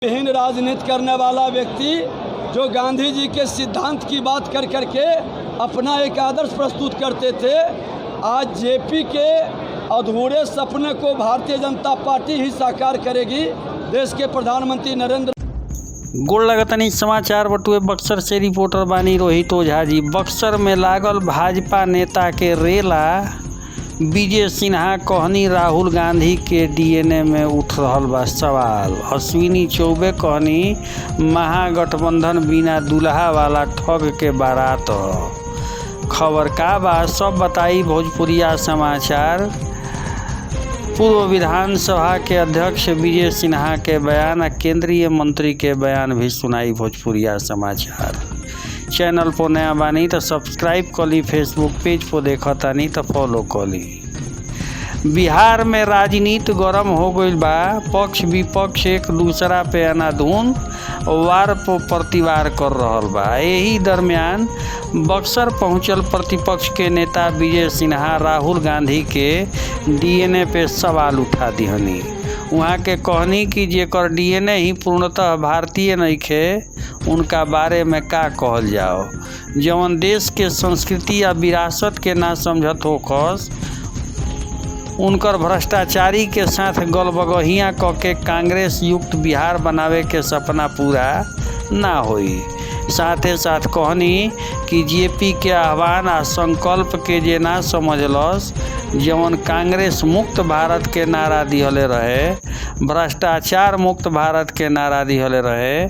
हीन राजनीति करने वाला व्यक्ति जो गांधी जी के सिद्धांत की बात कर करके अपना एक आदर्श प्रस्तुत करते थे, आज जेपी के अधूरे सपने को भारतीय जनता पार्टी ही साकार करेगी। देश के प्रधानमंत्री नरेंद्र गोड़ लगतनी समाचार बटुए बक्सर से रिपोर्टर बानी रोहित ओझा जी। बक्सर में लागल भाजपा नेता के रेला, विजय सिन्हा कहनी राहुल गांधी के डीएनए में उठ रहल बा सवाल। अश्विनी चौबे कहनी महागठबंधन बिना दुल्हा वाला ठग के बारात। खबर का बा सब बताई भोजपुरिया समाचार। पूर्व विधानसभा के अध्यक्ष विजय सिन्हा के बयान आ केंद्रीय मंत्री के बयान भी सुनाई भोजपुरिया समाचार। चैनल पर नया बानी तो सब्सक्राइब कली, फेसबुक पेज पर देखतानी तो फॉलो कली। बिहार में राजनीति गरम हो गईल बा, पक्ष विपक्ष एक दूसरा पे अनाधून वार पर प्रतिवार कर रहल बा। यही दरमियान बक्सर पहुंचल प्रतिपक्ष के नेता विजय सिन्हा राहुल गांधी के डीएनए पे सवाल उठा दिहनी। वहाँ के कहनी कि जेकर डीएनए ही पूर्णतः भारतीय नइखे, उनका बारे में का कहल जाओ। जवन देश के संस्कृति या विरासत के ना समझत होखस, उनकर भ्रष्टाचारी के साथ गलबगहिया क के कांग्रेस युक्त बिहार बनावे के सपना पूरा ना होई। साथे साथ कहनी कि जेपी के आह्वान आ संकल्प के जे ना समझलस, जवन कांग्रेस मुक्त भारत के नारा दिहले रहे, भ्रष्टाचार मुक्त भारत के नारा दिहले रहे,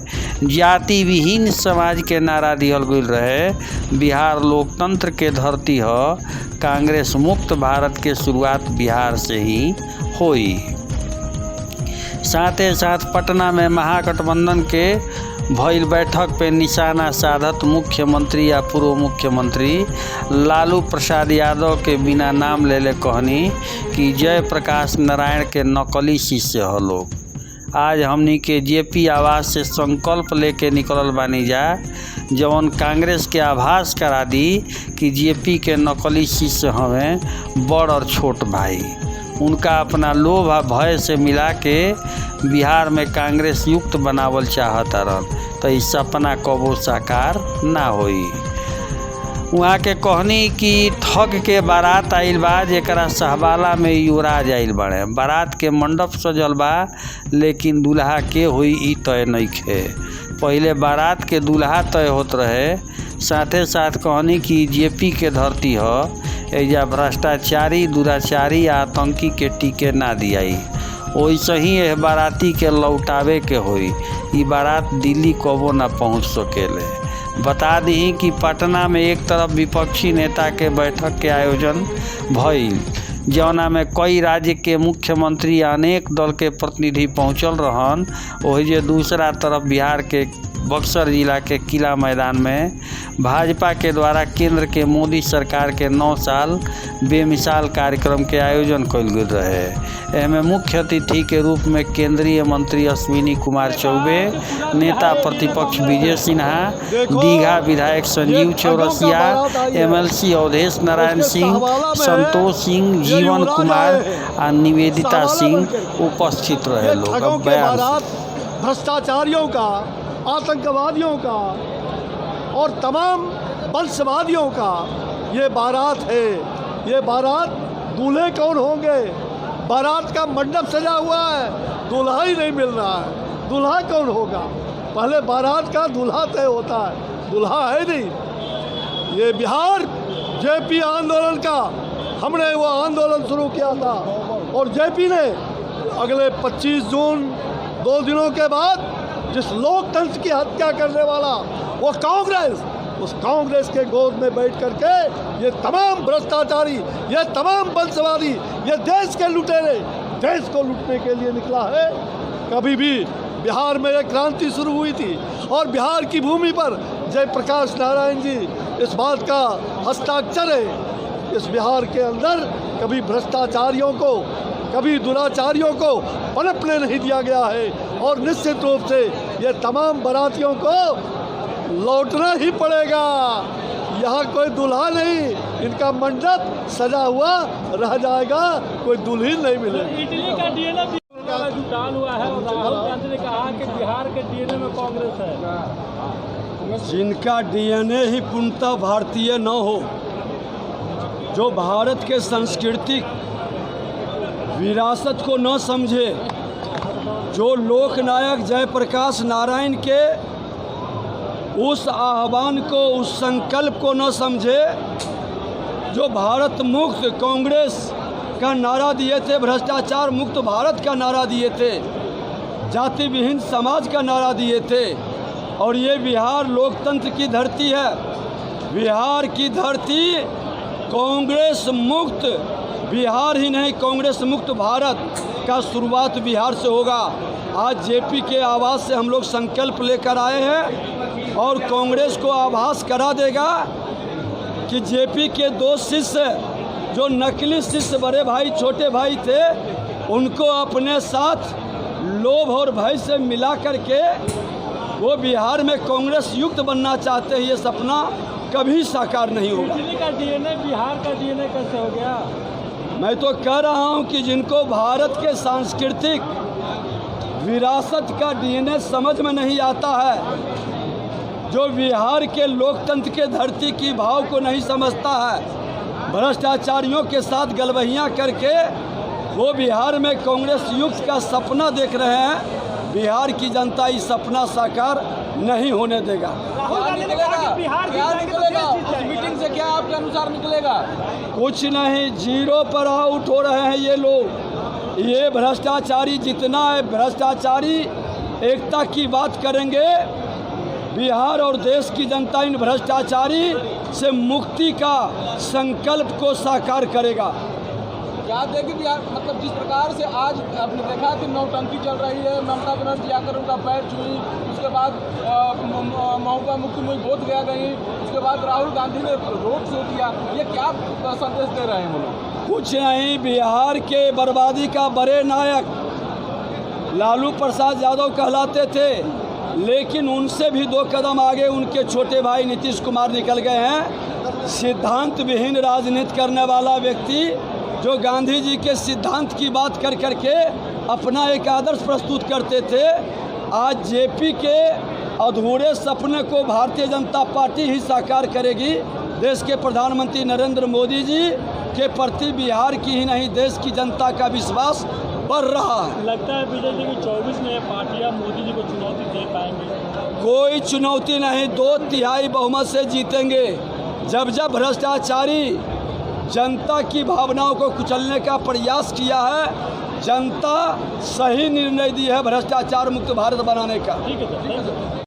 जाति विहीन समाज के नारा दिहल गईल रहे। बिहार लोकतंत्र के धरती ह, कांग्रेस मुक्त भारत के शुरुआत बिहार से ही होई। साथ ही साथ पटना में महागठबंधन के भइल बैठक पे निशाना साधत मुख्यमंत्री या पूर्व मुख्यमंत्री लालू प्रसाद यादव के बिना नाम लेले कहनी कि जयप्रकाश नारायण के नकली शिष्य ह लोग। आज हमनी के जेपी आवास से संकल्प लेके निकलल बानी जा, जवन कांग्रेस के आभास करा दी कि जेपी के नकली शिष्य हमें बड़ और छोट भाई। उनका अपना लोभ आ भय से मिला के बिहार में कांग्रेस युक्त बनावल चाहता रहन, तो इस सपना कबो साकार ना होई। वहाँ के कहनी कि ठग के बारात आइल बा, जेकरा सहबाला में युवराज आइल बाड़े। बारात के मंडप सजल बा, लेकिन दूल्हा के होई ई तय नइखे। पहिले बारात के दूल्हा तय होत रहे। साथे साथ कहनी कि जेपी के धरती ह, एजा भ्रष्टाचारी, दुराचारी, आतंकी के टीके ना दियाई। वैसे ही यह बाराती के लौटावे के होई। ई बारात दिल्ली कबो ना पहुँच सकेले। बता दी कि पटना में एक तरफ विपक्षी नेता के बैठक के आयोजन भइल, जौना में कई राज्य के मुख्यमंत्री अनेक दल के प्रतिनिधि पहुंचल रहन। वही जे दूसरा तरफ बिहार के बक्सर जिला के किला मैदान में भाजपा के द्वारा केंद्र के मोदी सरकार के 9 साल बेमिसाल कार्यक्रम के आयोजन कइल गेल रहे। एमे मुख्य अतिथि के रूप में केंद्रीय मंत्री अश्विनी कुमार चौबे, नेता प्रतिपक्ष विजय सिन्हा, दीघा विधायक संजीव चौरसिया, एमएलसी अवधेश नारायण सिंह, संतोष सिंह, जीवन कुमार और निवेदिता सिंह उपस्थित रहे लोग। भ्रष्टाचारियों का, आतंकवादियों का और तमाम वंशवादियों का ये बारात है। ये बारात दूल्हे कौन होंगे? बारात का मंडप सजा हुआ है, दूल्हा ही नहीं मिल रहा है। दूल्हा कौन होगा? पहले बारात का दूल्हा तय होता है, दूल्हा है नहीं। ये बिहार जेपी आंदोलन का, हमने वो आंदोलन शुरू किया था और जेपी ने अगले 25 जून 2 दिनों के बाद जिस लोकतंत्र की हत्या करने वाला वो कांग्रेस, उस कांग्रेस के गोद में बैठ करके ये तमाम भ्रष्टाचारी, ये तमाम वंशवादी, ये देश के लुटेरे देश को लूटने के लिए निकला है। कभी भी बिहार में एक क्रांति शुरू हुई थी और बिहार की भूमि पर जयप्रकाश नारायण जी इस बात का हस्ताक्षर है। इस बिहार के अंदर कभी भ्रष्टाचारियों को, कभी दुराचारियों को पनपने नहीं दिया गया है और निश्चित रूप से ये तमाम बारातियों को लौटना ही पड़ेगा। यहाँ कोई दुल्हा नहीं, इनका मंडप सजा हुआ रह जाएगा, कोई दुल्हन नहीं मिलेगी। का जुटान हुआ है और राहुल गांधी ने कहा कि बिहार के डीएनए में कांग्रेस है। जिनका डीएनए ही पूर्णतः भारतीय न हो, जो भारत के सांस्कृतिक विरासत को न समझे, जो लोकनायक जयप्रकाश नारायण के उस आह्वान को, उस संकल्प को न समझे, जो भारत मुक्त कांग्रेस का नारा दिए थे, भ्रष्टाचार मुक्त भारत का नारा दिए थे, जाति विहीन समाज का नारा दिए थे। और ये बिहार लोकतंत्र की धरती है। बिहार की धरती कांग्रेस मुक्त बिहार ही नहीं, कांग्रेस मुक्त भारत का शुरुआत बिहार से होगा। आज जेपी के आवाज़ से हम लोग संकल्प लेकर आए हैं और कांग्रेस को आभास करा देगा कि जेपी के दो शिष्य, जो नकली शिष्य बड़े भाई छोटे भाई थे, उनको अपने साथ लोभ और भय से मिला करके वो बिहार में कांग्रेस युक्त बनना चाहते हैं। ये सपना कभी साकार नहीं होगा। दिल्ली का डीएनए बिहार का डीएनए कैसे हो गया? मैं तो कह रहा हूं कि जिनको भारत के सांस्कृतिक विरासत का डीएनए समझ में नहीं आता है, जो बिहार के लोकतंत्र के धरती की भाव को नहीं समझता है, भ्रष्टाचारियों के साथ गलबहियां करके वो बिहार में कांग्रेस युक्त का सपना देख रहे हैं। बिहार की जनता इस सपना साकार नहीं होने देगा। राहुल गांधी ने कहा कि बिहार निकलेगा, इस मीटिंग से क्या आपके अनुसार निकलेगा? कुछ नहीं, जीरो पर आउट हो रहे हैं ये लोग। ये भ्रष्टाचारी जितना है, भ्रष्टाचारी एकता की बात करेंगे, बिहार और देश की जनता इन भ्रष्टाचारी से मुक्ति का संकल्प को साकार करेगा। क्या देगी बिहार, मतलब जिस प्रकार से आज आपने देखा कि नौटंकी चल रही है, ममता बनर्जी आकर उनका पैर छुई, उसके बाद महुआ मुख्यमंत्री बोध गया गई, उसके बाद राहुल गांधी ने रोड शो किया, ये क्या संदेश दे रहे हैं वो लोग? कुछ नहीं, बिहार के बर्बादी का बड़े नायक लालू प्रसाद यादव कहलाते थे, लेकिन उनसे भी दो कदम आगे उनके छोटे भाई नीतीश कुमार निकल गए हैं। सिद्धांत विहीन राजनीति करने वाला व्यक्ति, जो गांधी जी के सिद्धांत की बात कर करके अपना एक आदर्श प्रस्तुत करते थे, आज जेपी के अधूरे सपने को भारतीय जनता पार्टी ही साकार करेगी। देश के प्रधानमंत्री नरेंद्र मोदी जी के प्रति बिहार की ही नहीं, देश की जनता का विश्वास बढ़ रहा है। लगता है बीजेपी की 24 नए पार्टियां मोदी जी को चुनौती दे पाएंगे? कोई चुनौती नहीं, 2/3 बहुमत से जीतेंगे। जब जब भ्रष्टाचारी जनता की भावनाओं को कुचलने का प्रयास किया है, जनता सही निर्णय दी है भ्रष्टाचार मुक्त भारत बनाने का। ठीक है सर।